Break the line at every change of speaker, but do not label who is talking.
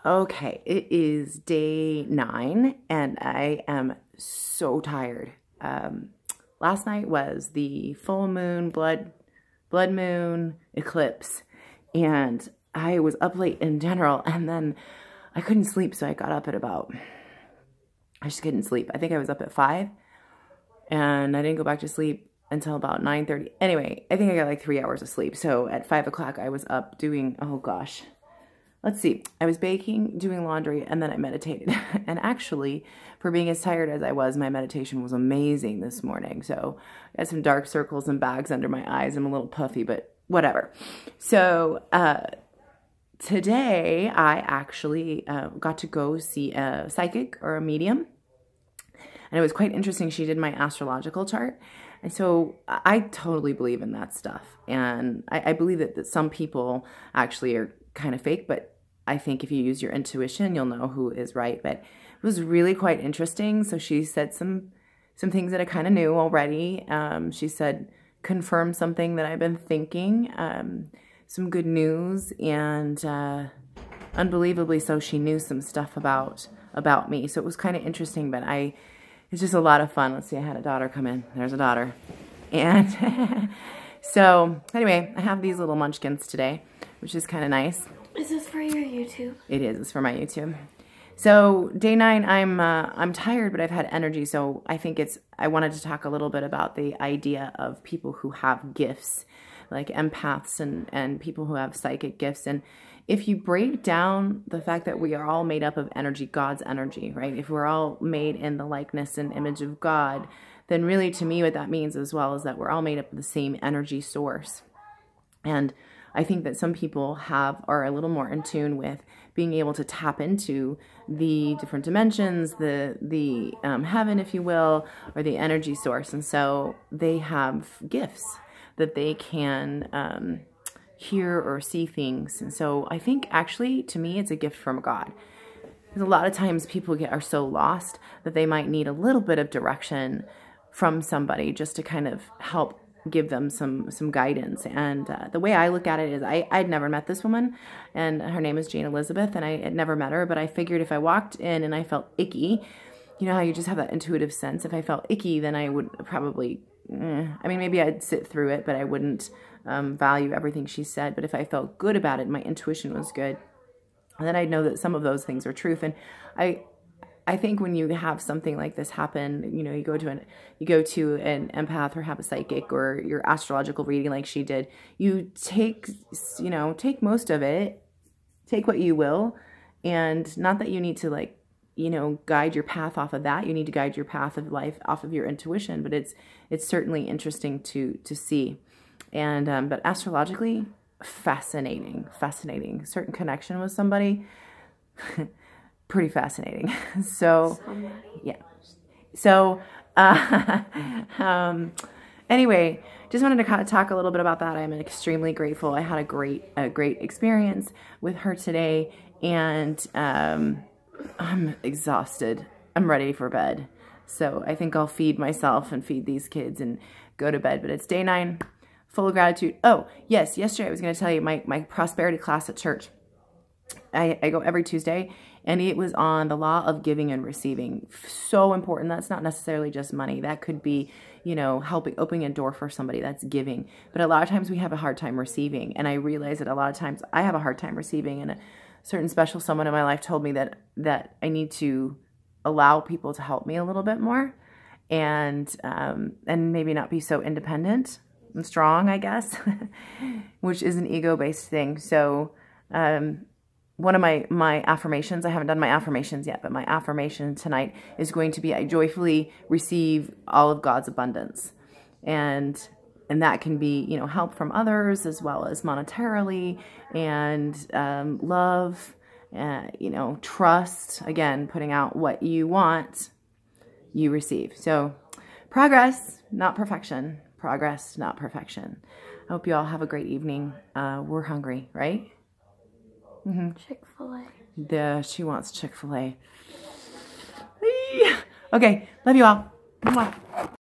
Okay, it is day 9 and I am so tired. Last night was the full moon, blood moon eclipse, and I was up late in general, and then I couldn't sleep, so I got up at I just couldn't sleep. I think I was up at 5, and I didn't go back to sleep until about 9:30. Anyway, I think I got like 3 hours of sleep, so at 5 o'clock I was up doing, oh gosh, let's see. I was baking, doing laundry, and then I meditated. And actually, for being as tired as I was, my meditation was amazing this morning. So I had some dark circles and bags under my eyes. I'm a little puffy, but whatever. So today, I actually got to go see a psychic or a medium. And it was quite interesting. She did my astrological chart. And so I totally believe in that stuff. And I believe that some people actually are kind of fake, but I think if you use your intuition, you'll know who is right. But it was really quite interesting. So she said some things that I kind of knew already. She said, confirm something that I've been thinking, some good news, and unbelievably so, she knew some stuff about me. So it was kind of interesting, but it's just a lot of fun. Let's see, I had a daughter come in. There's a daughter. And so anyway, I have these little munchkins today, which is kind of nice.
Is this for your YouTube?
It is. It's for my YouTube. So day 9, I'm tired, but I've had energy. So I think I wanted to talk a little bit about the idea of people who have gifts, like empaths and people who have psychic gifts. And if you break down the fact that we are all made up of energy, God's energy, right? If we're all made in the likeness and image of God, then really to me what that means as well is that we're all made up of the same energy source. And I think that some people are a little more in tune with being able to tap into the different dimensions, the heaven, if you will, or the energy source. And so they have gifts that they can hear or see things. And so I think actually, to me, it's a gift from God. Because a lot of times people are so lost that they might need a little bit of direction from somebody just to kind of help give them some guidance. And the way I look at it is I'd never met this woman, and her name is Jane Elizabeth, and I had never met her, but I figured if I walked in and I felt icky, you know how you just have that intuitive sense, if I felt icky, then I would probably, I mean, maybe I'd sit through it, but I wouldn't value everything she said. But if I felt good about it, my intuition was good, and then I'd know that some of those things are truth. And I think when you have something like this happen, you know, you go to an empath or have a psychic or your astrological reading like she did, you take most of it, take what you will, and not that you need to, like, you know, guide your path off of that. You need to guide your path of life off of your intuition, but it's certainly interesting to see. And but astrologically, fascinating. Certain connection with somebody. Pretty fascinating. So, yeah. So, anyway, just wanted to kind of talk a little bit about that. I'm extremely grateful. I had a great experience with her today, and I'm exhausted. I'm ready for bed. So I think I'll feed myself and feed these kids and go to bed. But it's day 9, full of gratitude. Oh, yes, yesterday I was going to tell you my prosperity class at church. I go every Tuesday, and it was on the law of giving and receiving. So important. That's not necessarily just money. That could be, you know, opening a door for somebody. That's giving. But a lot of times we have a hard time receiving. And I realize that a lot of times I have a hard time receiving. And a certain special someone in my life told me that I need to allow people to help me a little bit more, and maybe not be so independent and strong, I guess, which is an ego-based thing. So, one of my affirmations, I haven't done my affirmations yet, but my affirmation tonight is going to be, I joyfully receive all of God's abundance. And that can be, you know, help from others as well as monetarily, and love, you know, trust. Again, putting out what you want, you receive. So progress, not perfection. Progress, not perfection. I hope you all have a great evening. We're hungry, right? Mm-hmm.
Chick-fil-A.
She wants Chick-fil-A. Okay, love you all. Mwah.